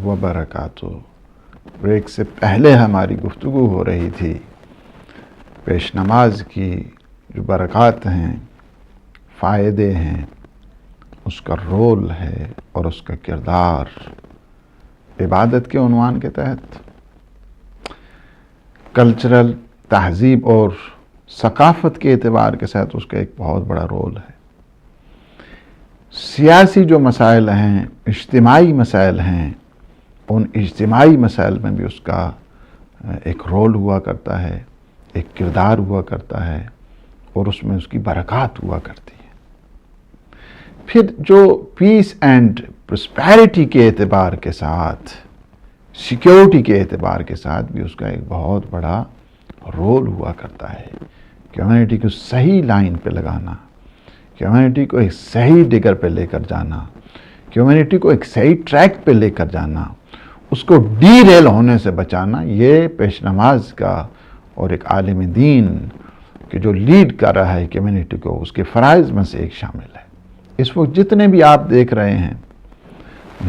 وبرکاتہ۔ بریک سے پہلے ہماری گفتگو ہو رہی تھی پیش نماز کی جو برکات ہیں، فائدے ہیں، اس کا رول ہے اور اس کا کردار عبادت کے عنوان کے تحت کلچرل تہذیب اور ثقافت کے اعتبار کے ساتھ اس کا ایک بہت بڑا رول ہے۔ سیاسی جو مسائل ہیں، اجتماعی مسائل ہیں، ان اجتماعی مسائل میں بھی اس کا ایک رول ہوا کرتا ہے، ایک کردار ہوا کرتا ہے اور اس میں اس کی برکات ہوا کرتی ہے۔ پھر جو پیس اینڈ پراسپیرٹی کے اعتبار کے ساتھ، سیکیورٹی کے اعتبار کے ساتھ بھی اس کا ایک بہت بڑا رول ہوا کرتا ہے۔ کمیونٹی کو صحیح لائن پہ لگانا، کمیونٹی کو ایک صحیح ڈگر پہ لے کر جانا، کمیونٹی کو ایک صحیح ٹریک پہ لے کر جانا، اس کو ڈی ریل ہونے سے بچانا، یہ پیش نماز کا اور ایک عالم دین کہ جو لیڈ کر رہا ہے کمیونٹی کو، اس کے فرائض میں سے ایک شامل ہے۔ اس وقت جتنے بھی آپ دیکھ رہے ہیں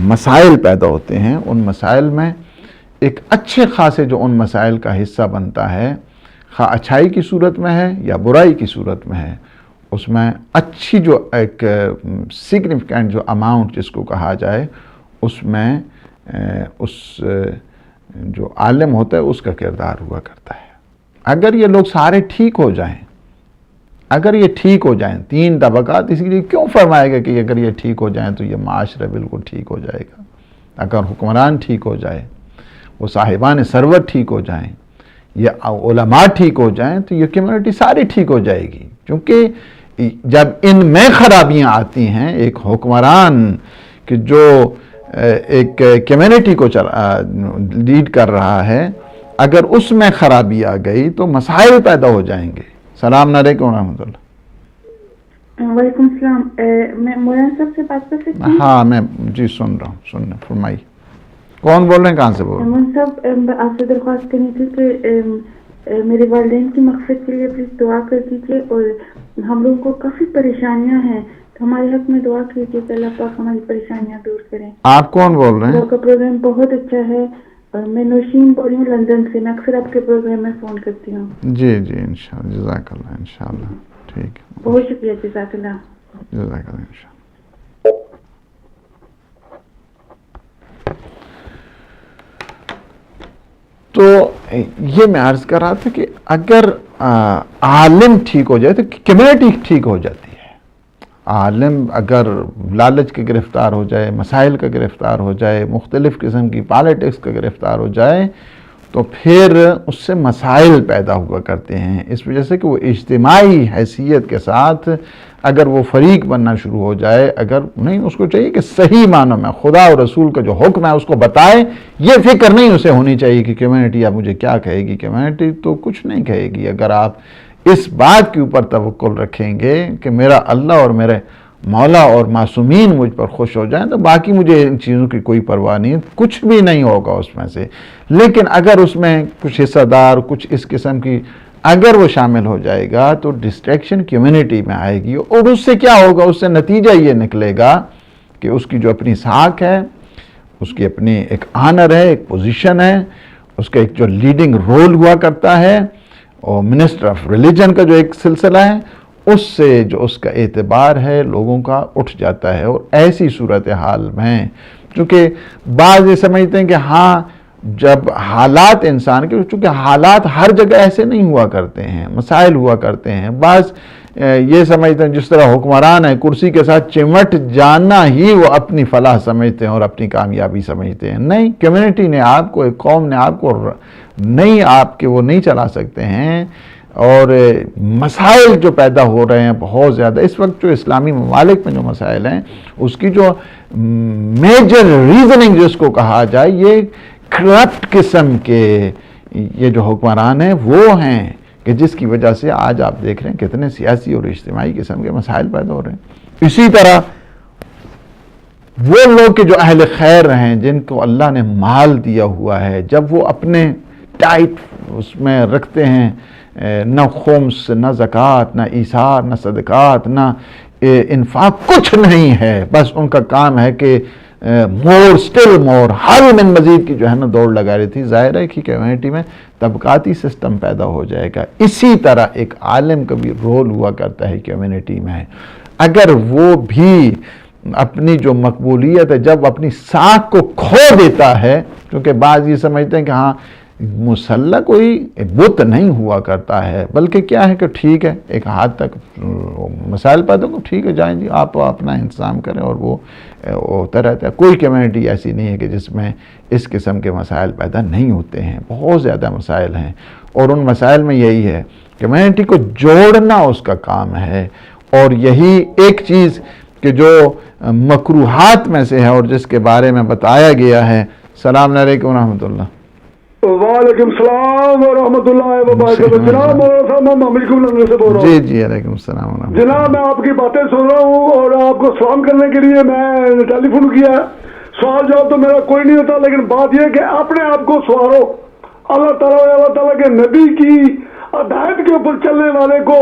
مسائل پیدا ہوتے ہیں، ان مسائل میں ایک اچھے خاصے جو ان مسائل کا حصہ بنتا ہے، خواہ اچھائی کی صورت میں ہے یا برائی کی صورت میں ہے، اس میں اچھی جو ایک سگنیفیکنٹ جو اماؤنٹ جس کو کہا جائے، اس میں اس جو عالم ہوتا ہے اس کا کردار ہوا کرتا ہے۔ اگر یہ لوگ سارے ٹھیک ہو جائیں، اگر یہ ٹھیک ہو جائیں، تین طبقات، اس لیے کیوں فرمائے گا کہ اگر یہ ٹھیک ہو جائیں تو یہ معاشرہ بالکل ٹھیک ہو جائے گا۔ اگر حکمران ٹھیک ہو جائے، وہ صاحبان ثروت ٹھیک ہو جائیں، یہ علماء ٹھیک ہو جائیں، تو یہ کمیونٹی ساری ٹھیک ہو جائے گی۔ کیونکہ جب ان میں خرابیاں آتی ہیں، ایک حکمران کہ جو ایک کمیونٹی کو لیڈ کر رہا ہے، اگر اس میں خرابی آ گئی تو مسائل پیدا ہو جائیں گے۔ السلام علیکم ورحمۃ اللہ۔ وعلیکم السلام۔ میں مولانا صاحب سے بات کر سکتی ہوں؟ ہاں میں جی سن رہا ہوں، فرمائی۔ کون بول رہے ہیں، کہاں سے بول رہے ہیں؟ مولانا صاحب آپ سے درخواست کرنی تھی کہ میرے والدین کی مغفرت کے لیے پلیز دعا کر دیجیے، اور ہم لوگوں کو کافی پریشانیاں ہیں، تو ہمارے حق میں دعا کیجیے کہ اللہ پاک ہماری پریشانیاں دور کریں۔ آپ کون بول رہے ہیں؟ آپ کا پروگرام بہت اچھا ہے، میں نوشین بول رہی ہوں لندن سے، میں اکثر آپ کے پروگرام میں فون کرتی ہوں۔ جی جی انشاءاللہ، جزاک اللہ، انشاءاللہ، ٹھیک ہے، بہت شکریہ، جزاک اللہ۔ جزاک اللہ، انشاءاللہ۔ تو یہ میں عرض کر رہا تھا کہ اگر عالم ٹھیک ہو جائے تو کمیونٹی ٹھیک ہو جاتی ہے۔ عالم اگر لالچ کے گرفتار ہو جائے، مسائل کا گرفتار ہو جائے، مختلف قسم کی پالیٹکس کا گرفتار ہو جائے، تو پھر اس سے مسائل پیدا ہوا کرتے ہیں، اس وجہ سے کہ وہ اجتماعی حیثیت کے ساتھ اگر وہ فریق بننا شروع ہو جائے، اگر نہیں، اس کو چاہیے کہ صحیح معنوں میں خدا اور رسول کا جو حکم ہے اس کو بتائے۔ یہ فکر نہیں اسے ہونی چاہیے کہ کمیونٹی اب مجھے کیا کہے گی۔ کمیونٹی تو کچھ نہیں کہے گی اگر آپ اس بات کے اوپر توکل رکھیں گے کہ میرا اللہ اور میرے مولا اور معصومین مجھ پر خوش ہو جائیں، تو باقی مجھے ان چیزوں کی کوئی پرواہ نہیں، کچھ بھی نہیں ہوگا اس میں سے۔ لیکن اگر اس میں کچھ حصہ دار، کچھ اس قسم کی اگر وہ شامل ہو جائے گا تو ڈسٹریکشن کمیونٹی میں آئے گی، اور اس سے کیا ہوگا، اس سے نتیجہ یہ نکلے گا کہ اس کی جو اپنی ساکھ ہے، اس کی اپنی ایک آنر ہے، ایک پوزیشن ہے، اس کا ایک جو لیڈنگ رول ہوا کرتا ہے، اور منسٹر آف ریلیجن کا جو ایک سلسلہ ہے، اس سے جو اس کا اعتبار ہے لوگوں کا اٹھ جاتا ہے۔ اور ایسی صورتحال میں چونکہ بعض یہ سمجھتے ہیں کہ ہاں جب حالات انسان کے، چونکہ حالات ہر جگہ ایسے نہیں ہوا کرتے ہیں، مسائل ہوا کرتے ہیں، بعض یہ سمجھتے ہیں جس طرح حکمران ہے کرسی کے ساتھ چمٹ جانا ہی وہ اپنی فلاح سمجھتے ہیں اور اپنی کامیابی سمجھتے ہیں۔ نہیں، کمیونٹی نے آپ کو، ایک قوم نے آپ کو نہیں، آپ کے وہ نہیں چلا سکتے ہیں۔ اور مسائل جو پیدا ہو رہے ہیں بہت زیادہ اس وقت، جو اسلامی ممالک میں جو مسائل ہیں، اس کی جو میجر ریزننگ جس کو کہا جائے، یہ کرپٹ قسم کے یہ جو حکمران ہیں وہ ہیں کہ جس کی وجہ سے آج آپ دیکھ رہے ہیں کتنے سیاسی اور اجتماعی قسم کے مسائل پیدا ہو رہے ہیں۔ اسی طرح وہ لوگ کہ جو اہل خیر ہیں، جن کو اللہ نے مال دیا ہوا ہے، جب وہ اپنے ٹائٹ اس میں رکھتے ہیں، نہ خمس، نہ زکوٰۃ، نہ ایثار، نہ صدقات، نہ انفاق، کچھ نہیں ہے، بس ان کا کام ہے کہ مور اسٹل مور حل من مزید کی جو ہے نا دوڑ لگا رہی تھی. ظاہر ہے کہ کمیونٹی میں طبقاتی سسٹم پیدا ہو جائے گا. اسی طرح ایک عالم کا بھی رول ہوا کرتا ہے کمیونٹی میں. اگر وہ بھی اپنی جو مقبولیت ہے جب اپنی ساکھ کو کھو دیتا ہے، کیونکہ بعض یہ سمجھتے ہیں کہ ہاں مسلح کوئی بت نہیں ہوا کرتا ہے، بلکہ کیا ہے کہ ٹھیک ہے ایک حد تک مسائل پیدا ہو، ٹھیک ہے جائیں جی آپ اپنا انتظام کریں اور وہ ہوتا رہتا ہے. کوئی کمیونٹی ایسی نہیں ہے کہ جس میں اس قسم کے مسائل پیدا نہیں ہوتے ہیں. بہت زیادہ مسائل ہیں، اور ان مسائل میں یہی ہے کمیونٹی کو جوڑنا اس کا کام ہے. اور یہی ایک چیز کہ جو مکروہات میں سے ہے اور جس کے بارے میں بتایا گیا ہے. السلام علیکم ورحمۃ اللہ. وعلیکم السلام ورحمۃ اللہ وبرکاتہ. جناب مولانا صاحب میں مملکم لندن سے بول رہا ہوں. جی علیکم السلام ورحمۃ اللہ. جناب میں آپ کی باتیں سن رہا ہوں اور آپ کو سلام کرنے کے لیے میں ٹیلی فون کیا ہے. سوال جواب تو میرا کوئی نہیں ہوتا، لیکن بات یہ کہ اپنے آپ کو سوارو. اللہ تعالیٰ کے نبی کی ہدایت کے اوپر چلنے والے کو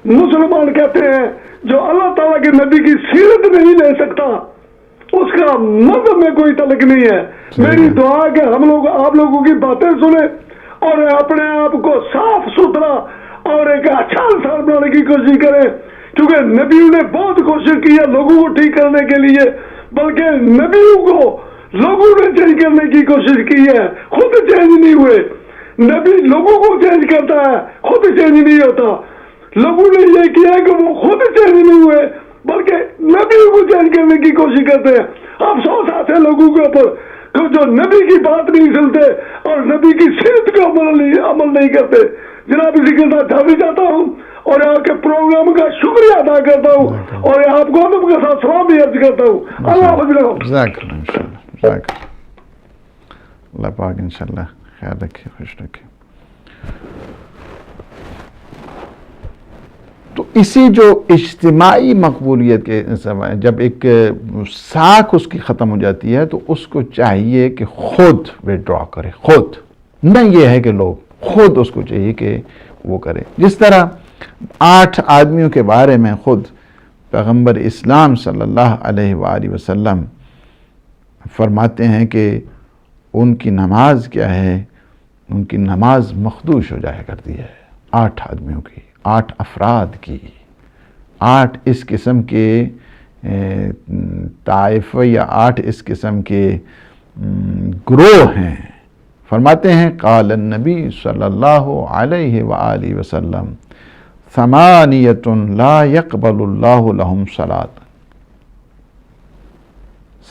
مسلمان کہتے ہیں. جو اللہ تعالیٰ کے نبی کی سیرت نہیں لے سکتا اس کا مذہب میں کوئی تعلق نہیں ہے. میری دعا کہ ہم لوگ آپ لوگوں کی باتیں سنیں اور اپنے آپ کو صاف ستھرا اور ایک اچھا انسان بنانے کی کوشش کریں، کیونکہ نبیوں نے بہت کوشش کی ہے لوگوں کو ٹھیک کرنے کے لیے، بلکہ نبیوں کو لوگوں نے چینج کرنے کی کوشش کی ہے، خود چینج نہیں ہوئے. نبی لوگوں کو چینج کرتا ہے، خود چینج نہیں ہوتا. لوگوں نے یہ کیا کہ وہ خود چینج نہیں ہوئے بلکہ نبیوں کو چینج کرنے کی کوشش کرتے ہیں. افسوس آتے ہیں لوگوں کے اوپر کہ جو نبی کی بات نہیں سنتے اور نبی کی سیرت کا عمل نہیں کرتے. جناب اسی کے ساتھ جانا چاہتا ہوں اور آپ کے پروگرام کا شکریہ ادا کرتا ہوں اور آپ کو ادب کے ساتھ سلام بھی عرض کرتا ہوں. اللہ حافظ. اللہ پاک انشاءاللہ خیال رکھے، خوش رکھے. تو اسی جو اجتماعی مقبولیت کے جب ایک ساکھ اس کی ختم ہو جاتی ہے تو اس کو چاہیے کہ خود وڈرا کرے. خود نہ یہ ہے کہ لوگ خود اس کو چاہیے کہ وہ کرے. جس طرح 8 آدمیوں کے بارے میں خود پیغمبر اسلام صلی اللہ علیہ وآلہ وسلم فرماتے ہیں کہ ان کی نماز کیا ہے، ان کی نماز مخدوش ہو جایا کرتی ہے. 8 آدمیوں کی، 8 افراد کی، 8 اس قسم کے طائفہ یا 8 اس قسم کے گروہ ہیں. فرماتے ہیں قال النبی صلی اللہ علیہ وآلہ وسلم 8 لا يقبل اللہ لهم صلاة.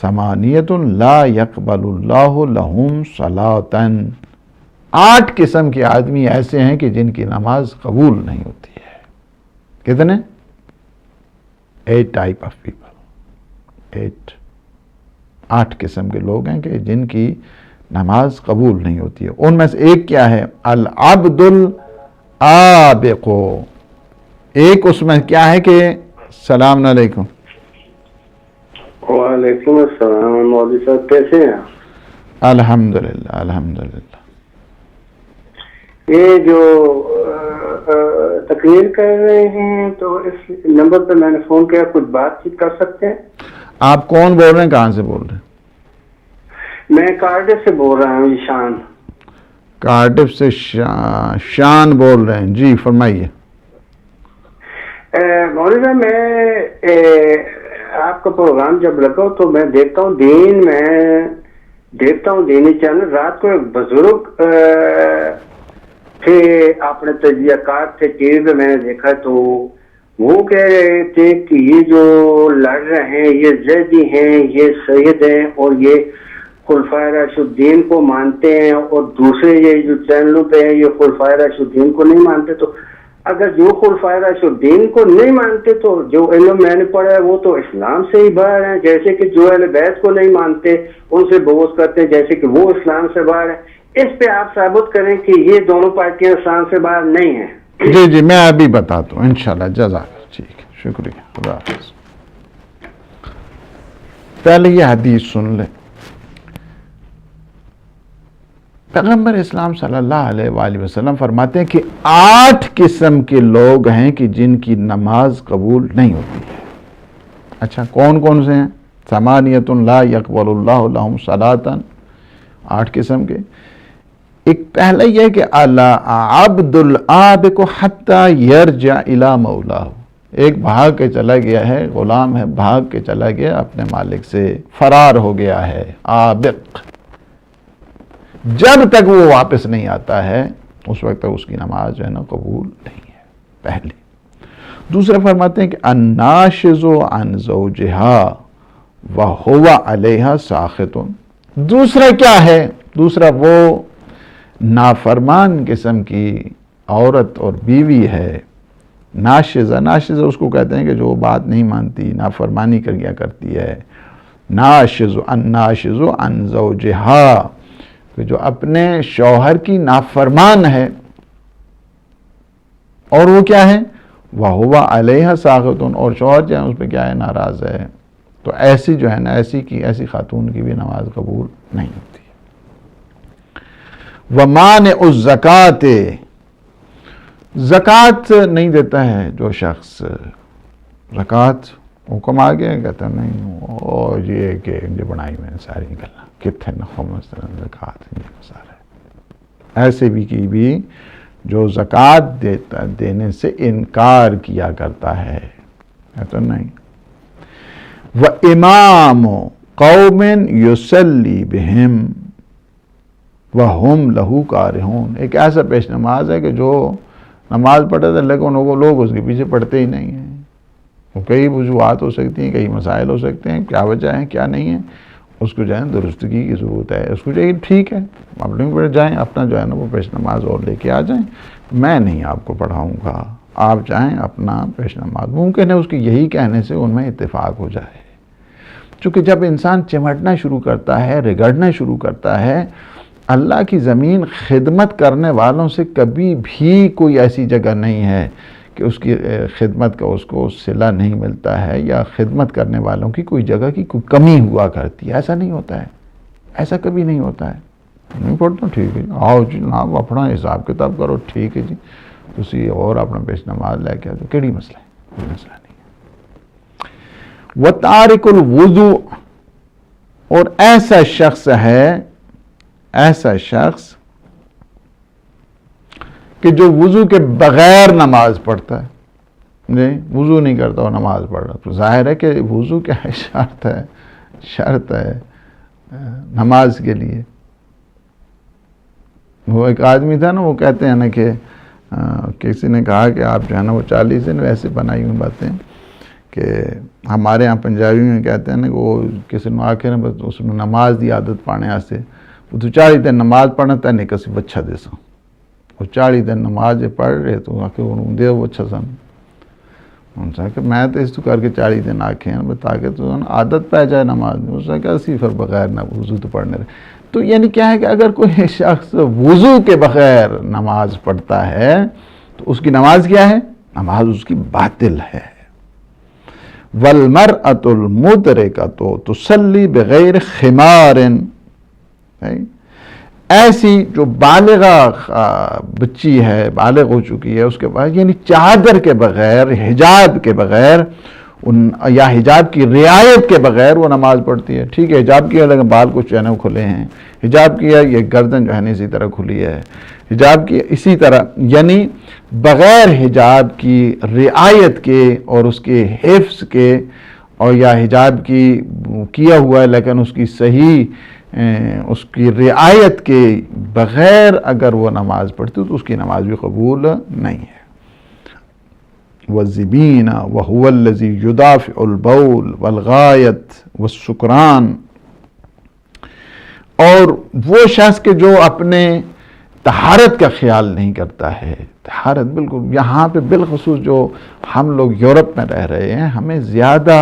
8 لا يقبل اللہ لهم صلاة. 8 قسم کے آدمی ایسے ہیں کہ جن کی نماز قبول نہیں ہوتی ہے. کتنے؟ 8 type of people. 8 قسم کے لوگ ہیں کہ جن کی نماز قبول نہیں ہوتی ہے. ان میں سے ایک کیا ہے؟ العبد العابق. ایک اس میں کیا ہے کہ السلام علیکم. وعلیکم السلام. مولوی صاحب کیسے ہیں؟ الحمدللہ الحمدللہ. یہ جو تقریر کر رہے ہیں تو اس نمبر پہ میں نے فون کیا، کچھ بات چیت کر سکتے ہیں؟ آپ کون بول رہے ہیں، کہاں سے بول رہے ہیں؟ میں کارڈف سے بول رہا ہوں. شان. کارڈف سے شان بول رہے ہیں، جی فرمائیے. مولوی صاحب میں آپ کا پروگرام جب لگا تو میں دیکھتا ہوں دینی چینل. رات کو ایک بزرگ تھے، اپنے تجزیہ کار تھے، ٹی وی پہ میں نے دیکھا تو وہ کہہ رہے تھے کہ یہ جو لڑ رہے ہیں یہ زیدی ہیں، یہ سید ہیں اور یہ خلفائے راشدین کو مانتے ہیں، اور دوسرے یہ جو چینلوں پہ ہیں یہ خلفائے راشدین کو نہیں مانتے. تو اگر جو خلفائے راشدین کو نہیں مانتے تو جو علم میں نے پڑھا ہے وہ تو اسلام سے ہی باہر ہیں. جیسے کہ جو اہل بیت کو نہیں مانتے ان سے بغض کرتے ہیں، جیسے کہ وہ اسلام سے باہر ہیں. اس پہ آپ ثابت کریں کہ یہ دونوں پارٹیاں اسلام سے باہر نہیں ہیں. جی میں ابھی بتاتا ہوں انشاءاللہ. جزاک. ٹھیک ہے، شکریہ. خدا حافظ. پہلے یہ حدیث سن لیں. پیغمبر اسلام صلی اللہ علیہ وآلہ وسلم فرماتے ہیں کہ 8 قسم کے لوگ ہیں کہ جن کی نماز قبول نہیں ہوتی ہے. اچھا کون کون سے ہیں؟ ثمانیۃ لا یقبل اللہ لہم صلاۃ، 8 قسم کے. ایک پہلا یہ کہ عبد العابق حتی یرجع الی مولاه، ایک بھاگ کے چلا گیا ہے، غلام ہے، بھاگ کے چلا گیا اپنے مالک سے، فرار ہو گیا ہے، عابق، جب تک وہ واپس نہیں آتا ہے اس وقت تک اس کی نماز جو ہے نا قبول نہیں ہے، پہلی. دوسرا فرماتے ہیں کہ الناشز عن زوجها وهو علیہا ساخط. دوسرا کیا ہے؟ دوسرا وہ نافرمان قسم کی عورت اور بیوی ہے. ناشزہ، ناشزہ اس کو کہتے ہیں کہ جو بات نہیں مانتی، نافرمانی کر گیا کرتی ہے. ناشز الناشز عن زوجها، کہ جو اپنے شوہر کی نافرمان ہے، اور وہ کیا ہے؟ وَهُوَ عَلَيْهَا سَاخِطٌ، اور شوہر جو ہے اس پہ کیا ہے؟ ناراض ہے. تو ایسی جو ہے نا، ایسی خاتون کی بھی نماز قبول نہیں ہوتی. وَمَانِعُ الزَّكَاةِ، زکوٰۃ نہیں دیتا ہے جو شخص. زکوٰۃ حکم آ گیا، کہتا نہیں، اور یہ کہ یہ بنائی میں نے ساری گلا کتنے نخو مثلا زکوٰۃ یہ سارے. ایسے بھی کی بھی جو زکوٰۃ دینے سے انکار کیا کرتا ہے، کہتا نہیں. وَإِمَامُ قَوْمٍ يُصَلِّي بِهِمْ وَهُمْ لَهُ كَارِهُونَ، ایک ایسا پیش نماز ہے کہ جو نماز پڑھتے تھے لیکن وہ لوگ اس کے پیچھے پڑھتے ہی نہیں ہیں. وہ کئی وجوہات ہو سکتی ہیں، کئی مسائل ہو سکتے ہیں، کیا وجہ ہے کیا نہیں ہے، اس کو جو ہے درستگی کی ضرورت ہے. اس کو چاہیے ٹھیک ہے اپنے پڑھ جائیں، اپنا جو ہے نا وہ پیش نماز اور لے کے آ جائیں، میں نہیں آپ کو پڑھاؤں گا، آپ جائیں اپنا پیش نماز. ممکن ہے اس کی یہی کہنے سے ان میں اتفاق ہو جائے. چونکہ جب انسان چمٹنا شروع کرتا ہے، رگڑنا شروع کرتا ہے، اللہ کی زمین خدمت کرنے والوں سے کبھی بھی کوئی ایسی جگہ نہیں ہے کہ اس کی خدمت کا اس کو صلہ نہیں ملتا ہے، یا خدمت کرنے والوں کی کوئی جگہ کی کوئی کمی ہوا کرتی ہے. ایسا نہیں ہوتا ہے، ایسا کبھی نہیں ہوتا ہے. نہیں پڑھتا ٹھیک ہے جی، آؤ جی جناب اپنا حساب کتاب کرو، ٹھیک ہے جی، تسی اور اپنا پیش نماز لے کے آ جاؤ، کیڑی مسئلہ ہے؟ کوئی مسئلہ نہیں ہے. وَتَارِكُ الْوُضُوء، اور ایسا شخص ہے، ایسا شخص کہ جو وضو کے بغیر نماز پڑھتا ہے. نہیں، وضو نہیں کرتا اور نماز پڑھ رہا، تو ظاہر ہے کہ وضو کیا ہے؟ شرط ہے نماز کے لیے. وہ ایک آدمی تھا نا، وہ کہتے ہیں نا کہ کسی نے کہا کہ آپ جو ہے نا وہ 40 دن ویسے بنائی ہوئی باتیں کہ ہمارے ہاں پنجابی میں کہتے ہیں نا کہ وہ کسی نے آ کے نا بس اس نے نماز دی عادت پانے آستے، وہ تو 40 دن نماز پڑھنا تا نہیں کسی بچہ دے سا، وہ 40 دن نماز پڑھ رہے تو آ کے انہوں دے وہ اچھا سن. ان سے کہ میں تو اس تو کر کے 40 دن آکھے ہیں تاکہ تو عادت پہ جائے نماز میں. اس نے کہا صفر بغیر نہ وضو تو پڑھنے رہے. تو یعنی کیا ہے کہ اگر کوئی شخص وضو کے بغیر نماز پڑھتا ہے تو اس کی نماز کیا ہے؟ نماز اس کی باطل ہے. وَالْمَرْأَةُ الْمُدْرِكَةُ تُصَلِّي بِغَيْرِ خِمَارٍ، ایسی جو بالغہ بچی ہے، بالغ ہو چکی ہے، اس کے بعد یعنی چادر کے بغیر، حجاب کے بغیر یا حجاب کی رعایت کے بغیر وہ نماز پڑھتی ہے. ٹھیک ہے حجاب کیا لیکن بال کچھ جو ہے نا کھلے ہیں، حجاب کیا یہ گردن جو ہے نا اسی طرح کھلی ہے، حجاب کی اسی طرح، یعنی بغیر حجاب کی رعایت کے اور اس کے حفظ کے، اور یا حجاب کی کیا ہوا ہے لیکن اس کی صحیح اس کی رعایت کے بغیر اگر وہ نماز پڑھتی تو اس کی نماز بھی قبول نہیں ہے. وَالزِّبِينَ وَهُوَ الَّذِي يُدَافِعُ الْبَوْلَ وَالْغَائِطَ وَالسُّكْرَانَ، اور وہ شخص کہ جو اپنے طہارت کا خیال نہیں کرتا ہے. طہارت بالکل یہاں پہ بالخصوص جو ہم لوگ یورپ میں رہ رہے ہیں، ہمیں زیادہ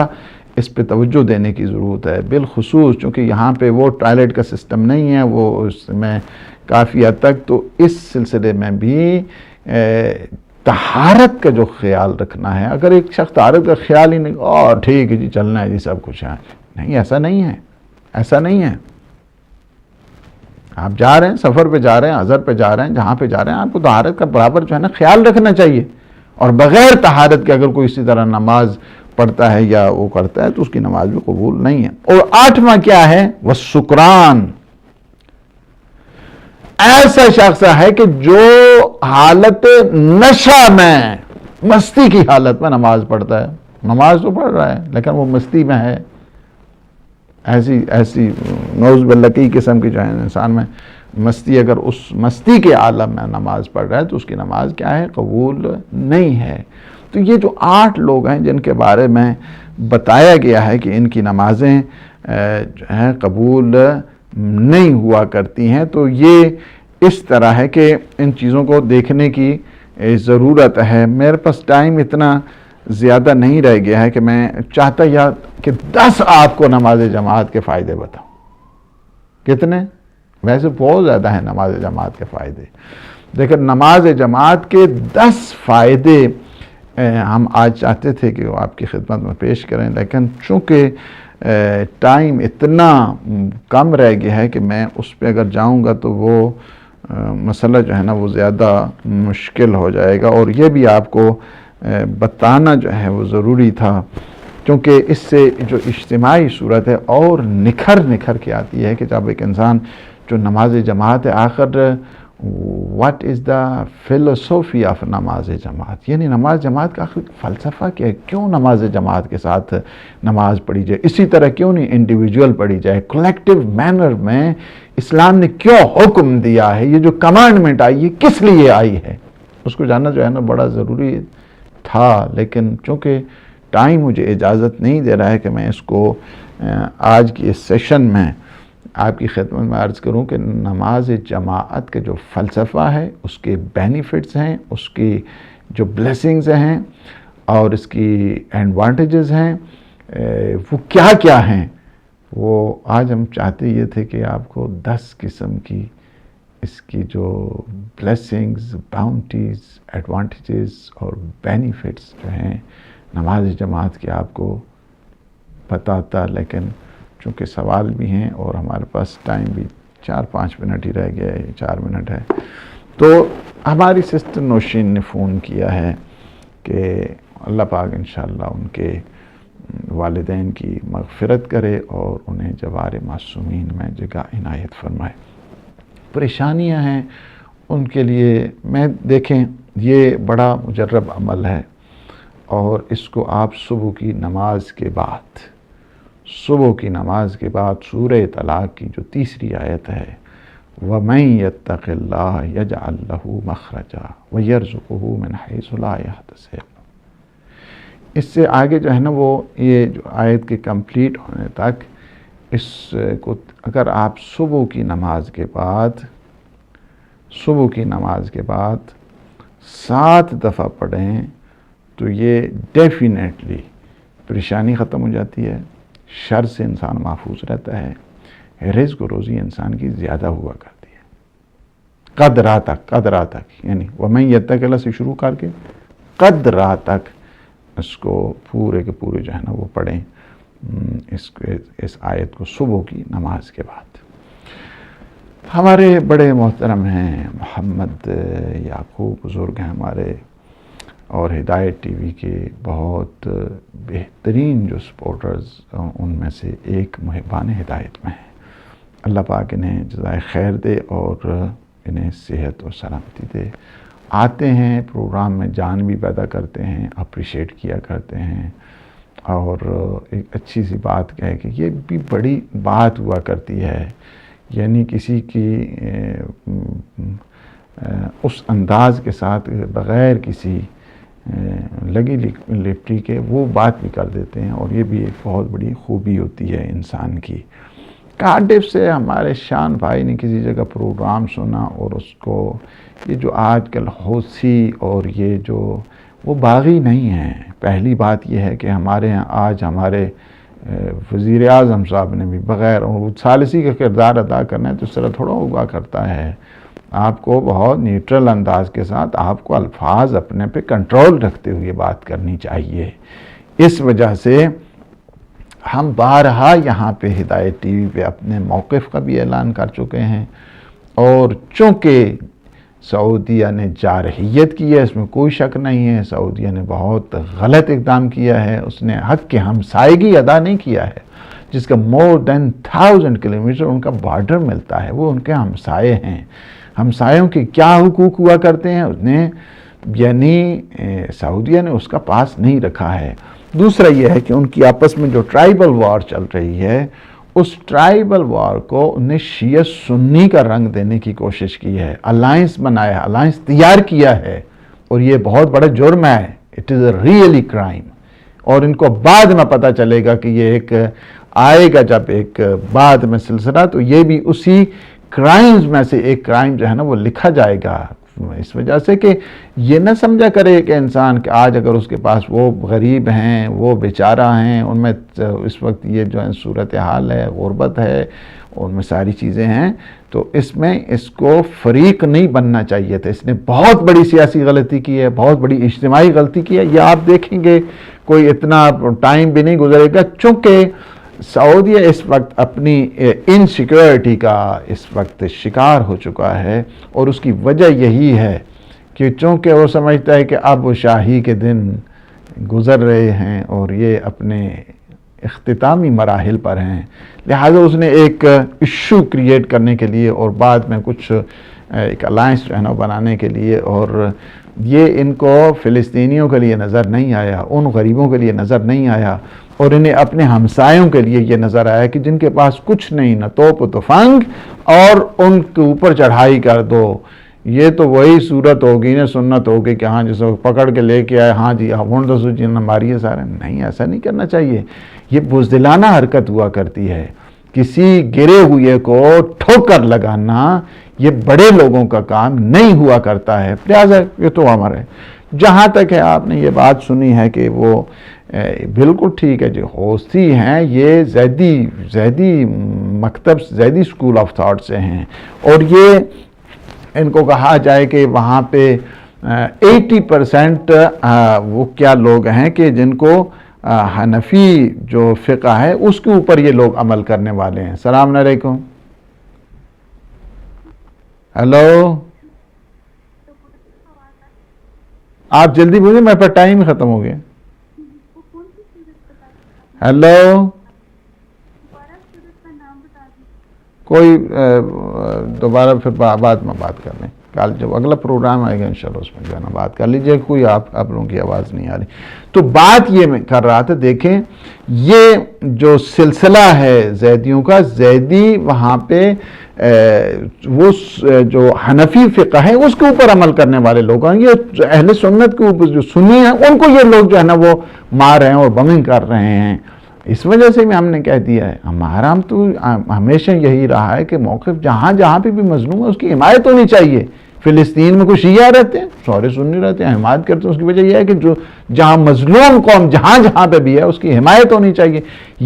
اس پہ توجہ دینے کی ضرورت ہے، بالخصوص چونکہ یہاں پہ وہ ٹوائلٹ کا سسٹم نہیں ہے، وہ اس میں کافی حد تک، تو اس سلسلے میں بھی طہارت کا جو خیال رکھنا ہے. اگر ایک شخص طہارت کا خیال ہی نہیں، ٹھیک ہے جی چلنا ہے جی سب کچھ ہے، نہیں ایسا نہیں ہے، ایسا نہیں ہے. آپ جا رہے ہیں، سفر پہ جا رہے ہیں، حضر پہ جا رہے ہیں، جہاں پہ جا رہے ہیں، آپ کو طہارت کا برابر جو ہے نا خیال رکھنا چاہیے. اور بغیر طہارت کے اگر کوئی اسی طرح نماز پڑھتا ہے یا وہ کرتا ہے تو اس کی نماز بھی قبول نہیں ہے۔ اور 8واں کیا ہے؟ والسکران، ایسا شخص ہے کہ جو حالت نشہ میں، مستی کی حالت میں نماز پڑھتا ہے، نماز تو پڑھ رہا ہے لیکن وہ مستی میں ہے، ایسی نعوذ باللہ کی قسم کی جو ہے انسان میں مستی، اگر اس مستی کے عالم میں نماز پڑھ رہا ہے تو اس کی نماز کیا ہے؟ قبول نہیں ہے۔ تو یہ جو 8 لوگ ہیں جن کے بارے میں بتایا گیا ہے کہ ان کی نمازیں جو ہیں قبول نہیں ہوا کرتی ہیں، تو یہ اس طرح ہے کہ ان چیزوں کو دیکھنے کی ضرورت ہے۔ میرے پاس ٹائم اتنا زیادہ نہیں رہ گیا ہے کہ میں چاہتا یا کہ 10 آپ کو نماز جماعت کے فائدے بتاؤں۔ کتنے؟ ویسے بہت زیادہ ہیں نماز جماعت کے فائدے، لیکن نماز جماعت کے 10 فائدے ہم آج چاہتے تھے کہ وہ آپ کی خدمت میں پیش کریں، لیکن چونکہ ٹائم اتنا کم رہ گیا ہے کہ میں اس پہ اگر جاؤں گا تو وہ مسئلہ جو ہے نا وہ زیادہ مشکل ہو جائے گا، اور یہ بھی آپ کو بتانا جو ہے وہ ضروری تھا، کیونکہ اس سے جو اجتماعی صورت ہے اور نکھر کے آتی ہے کہ جب ایک انسان جو نماز جماعت ہے، آخر واٹ از دا فلسفی آف نماز جماعت، یعنی نماز جماعت کا آخر فلسفہ کیا ہے؟ کیوں نماز جماعت کے ساتھ نماز پڑھی جائے؟ اسی طرح کیوں نہیں انڈیویجول پڑھی جائے؟ کلیکٹیو مینر میں اسلام نے کیوں حکم دیا ہے؟ یہ جو کمانڈمنٹ آئی ہے کس لیے آئی ہے؟ اس کو جاننا جو ہے نا بڑا ضروری تھا، لیکن چونکہ ٹائم مجھے اجازت نہیں دے رہا ہے کہ میں اس کو آج کی اس سیشن میں آپ کی خدمت میں عرض کروں کہ نماز جماعت کا جو فلسفہ ہے، اس کے بینیفٹس ہیں، اس کی جو بلیسنگز ہیں اور اس کی ایڈوانٹیجز ہیں، وہ کیا کیا ہیں، وہ آج ہم چاہتے یہ تھے کہ آپ کو 10 قسم کی اس کی جو بلیسنگز، باؤنٹیز، ایڈوانٹیجز اور بینیفٹس جو ہیں نماز جماعت کے آپ کو بتاتا، لیکن چونکہ سوال بھی ہیں اور ہمارے پاس ٹائم بھی 4-5 منٹ ہی رہ گیا ہے، 4 منٹ ہے، تو ہماری سسٹر نوشین نے فون کیا ہے کہ اللہ پاک انشاءاللہ ان کے والدین کی مغفرت کرے اور انہیں جوار معصومین میں جگہ عنایت فرمائے۔ پریشانیاں ہیں ان کے لیے، میں دیکھیں یہ بڑا مجرب عمل ہے، اور اس کو آپ صبح کی نماز کے بعد سورہ طلاق کی جو 3 آیت ہے، وَمَن يَتَّقِ اللَّهَ يَجْعَل لَّهُ مَخْرَجًا وَيَرْزُقْهُ مِنْ حَيْثُ لَا يَحْتَسِبُ، اس سے آگے جو ہے نا وہ یہ جو آیت کے کمپلیٹ ہونے تک اس کو اگر آپ صبح کی نماز کے بعد 7 دفعہ پڑھیں تو یہ ڈیفینیٹلی پریشانی ختم ہو جاتی ہے، شر سے انسان محفوظ رہتا ہے، رزق و روزی انسان کی زیادہ ہوا کرتی ہے، قدرہ تک یعنی وَمَن يَتَّقِ اللَّهَ سے شروع کر کے قدرہ تک اس کو پورے کے پورے جو ہے نا وہ پڑھیں اس آیت کو صبح کی نماز کے بعد۔ ہمارے بڑے محترم ہیں محمد یعقوب بزرگ ہیں ہمارے، اور ہدایت ٹی وی کے بہت بہترین جو سپورٹرز ان میں سے ایک محبان ہدایت میں ہیں، اللہ پاک انہیں جزائے خیر دے اور انہیں صحت اور سلامتی دے۔ آتے ہیں پروگرام میں، جان بھی پیدا کرتے ہیں، اپریشیٹ کیا کرتے ہیں، اور ایک اچھی سی بات کہے کہ یہ بھی بڑی بات ہوا کرتی ہے، یعنی کسی کی اس انداز کے ساتھ بغیر کسی لگی لپٹی کے وہ بات بھی کر دیتے ہیں، اور یہ بھی ایک بہت بڑی خوبی ہوتی ہے انسان کی۔ کارڈف سے ہمارے شان بھائی نے کسی جگہ پروگرام سنا، اور اس کو یہ جو آج کل حوثی اور یہ جو وہ باغی نہیں ہیں۔ پہلی بات یہ ہے کہ ہمارے ہاں آج ہمارے وزیر اعظم صاحب نے بھی بغیر وہ ثالثی کا کردار ادا کرنا ہے تو اس طرح تھوڑا ہوا کرتا ہے، آپ کو بہت نیوٹرل انداز کے ساتھ آپ کو الفاظ اپنے پہ کنٹرول رکھتے ہوئے بات کرنی چاہیے۔ اس وجہ سے ہم بارہا یہاں پہ ہدایت ٹی وی پہ اپنے موقف کا بھی اعلان کر چکے ہیں، اور چونکہ سعودیہ نے جارحیت کی ہے، اس میں کوئی شک نہیں ہے. سعودیہ نے بہت غلط اقدام کیا ہے. اس نے حق کی ہمسائیگی ادا نہیں کیا ہے، جس کا more than 1000 کلومیٹر ان کا بارڈر ملتا ہے. وہ ان کے ہمسائے ہیں. ہمسایوں کے کیا حقوق ہوا کرتے ہیں اس نے یعنی سعودیہ نے اس کا پاس نہیں رکھا ہے. دوسرا یہ ہے کہ ان کی آپس میں جو ٹرائبل وار چل رہی ہے، اس ٹرائبل وار کو انہیں شیعہ سنی کا رنگ دینے کی کوشش کی ہے. الائنس بنایا، الائنس تیار کیا ہے، اور یہ بہت بڑا جرم ہے. It is a really crime. اور ان کو بعد میں پتہ چلے گا کہ یہ ایک آئے گا جب ایک بعد میں سلسلہ، تو یہ بھی اسی کرائمز میں سے ایک کرائم جو ہے نا وہ لکھا جائے گا. اس وجہ سے کہ یہ نہ سمجھا کرے کہ انسان کہ آج اگر اس کے پاس وہ غریب ہیں، وہ بیچارہ ہیں، ان میں اس وقت یہ جو ہے صورتحال ہے، غربت ہے، ان میں ساری چیزیں ہیں، تو اس میں اس کو فریق نہیں بننا چاہیے تھا. اس نے بہت بڑی سیاسی غلطی کی ہے، بہت بڑی اجتماعی غلطی کی ہے. یہ آپ دیکھیں گے کوئی اتنا ٹائم بھی نہیں گزرے گا، چونکہ سعودیہ اس وقت اپنی انسیکیورٹی کا اس وقت شکار ہو چکا ہے، اور اس کی وجہ یہی ہے کہ چونکہ وہ سمجھتا ہے کہ اب وہ شاہی کے دن گزر رہے ہیں اور یہ اپنے اختتامی مراحل پر ہیں، لہٰذا اس نے ایک ایشو کریٹ کرنے کے لیے اور بعد میں کچھ ایک الائنس جو ہے نا بنانے کے لیے، اور یہ ان کو فلسطینیوں کے لیے نظر نہیں آیا، ان غریبوں کے لیے نظر نہیں آیا، اور انہیں اپنے ہمسایوں کے لیے یہ نظر آیا کہ جن کے پاس کچھ نہیں، نہ توپ و تفنگ، اور ان کے اوپر چڑھائی کر دو. یہ تو وہی صورت ہوگی نا، سنت ہوگی کہ ہاں جس کو پکڑ کے لے کے آئے، ہاں جی ہون دسو جی نہ ماریے سارے. نہیں، ایسا نہیں کرنا چاہیے. یہ بزدلانہ حرکت ہوا کرتی ہے. کسی گرے ہوئے کو ٹھوکر لگانا یہ بڑے لوگوں کا کام نہیں ہوا کرتا ہے. لہٰذا یہ تو ہمارے جہاں تک ہے آپ نے یہ بات سنی ہے کہ وہ بالکل ٹھیک ہے جی، حوثی ہیں، یہ زیدی مکتب، زیدی اسکول آف تھاٹ سے ہیں، اور یہ ان کو کہا جائے کہ وہاں پہ 80% وہ کیا لوگ ہیں کہ جن کو حنفی جو فقہ ہے اس کے اوپر یہ لوگ عمل کرنے والے ہیں. السلام علیکم. ہیلو، آپ جلدی بولیں، میرے پاس ٹائم ختم ہو گیا. ہیلو، کوئی دوبارہ پھر بعد میں بات کر لیں. کل جب اگلا پروگرام آئے گا انشاءاللہ اس میں جو ہے نا بات کر لیجئے. کوئی آپ لوگوں کی آواز نہیں آ رہی. تو بات یہ میں کر رہا تھا، دیکھیں یہ جو سلسلہ ہے زیدیوں کا، زیدی وہاں پہ وہ جو حنفی فقہ ہے اس کے اوپر عمل کرنے والے لوگ ہیں. یہ اہل سنت کے اوپر جو سنی ہیں ان کو یہ لوگ جو ہے نا وہ مار رہے ہیں اور بمنگ کر رہے ہیں. اس وجہ سے بھی ہم نے کہہ دیا ہے، ہمارا ہم تو ہمیشہ یہی رہا ہے کہ موقف جہاں پہ بھی مظلوم ہے اس کی حمایت ہونی چاہیے. فلسطین میں کچھ شیعہ رہتے ہیں، سارے سنی رہتے ہیں، حمایت کرتے ہیں. اس کی وجہ یہ ہے کہ جو جہاں مظلوم قوم جہاں پہ بھی ہے اس کی حمایت ہونی چاہیے.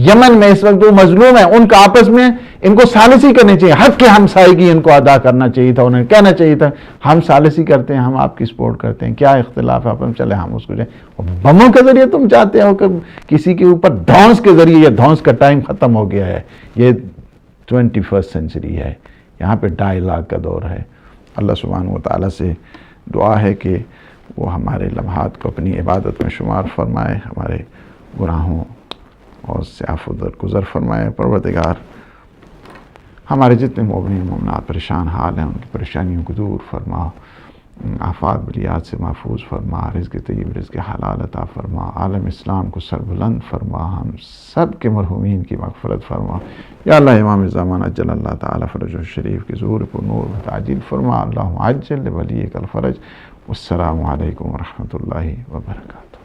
یمن میں اس وقت جو مظلوم ہیں ان کا آپس میں ان کو ثالثی کرنی چاہیے. حق کی ہمسائیگی ان کو ادا کرنا چاہیے تھا. انہیں کہنا چاہیے تھا ہم ثالثی کرتے ہیں، ہم آپ کی سپورٹ کرتے ہیں، کیا اختلاف ہے اپن چلے ہم اس کو جائیں. بموں کے ذریعے تم چاہتے ہو کہ کسی کے اوپر دھونس کے ذریعے، یہ دھونس کا ٹائم ختم ہو گیا ہے. یہ 21 سینچری ہے، یہاں پہ ڈائیلاگ کا دور ہے. اللہ سبحانہ و تعالیٰ سے دعا ہے کہ وہ ہمارے لمحات کو اپنی عبادت میں شمار فرمائے، ہمارے گناہوں اور سے عفو درگزر فرمائے. پروردگار ہمارے جتنے مومنین مومنات پریشان حال ہیں ان کی پریشانیوں کو دور فرما، آفات بلیات سے محفوظ فرما، رزق طیب رزق حلال عطا فرما، عالم اسلام کو سربلند فرما، ہم سب کے مرحومین کی مغفرت فرما. یا اللہ امام زمانہ جل اللہ تعالی فرج الشریف کی ظہور پر نور و تعجیل فرما. اللہم عجل ولیک الفرج. والسلام علیکم ورحمۃ اللہ وبرکاتہ.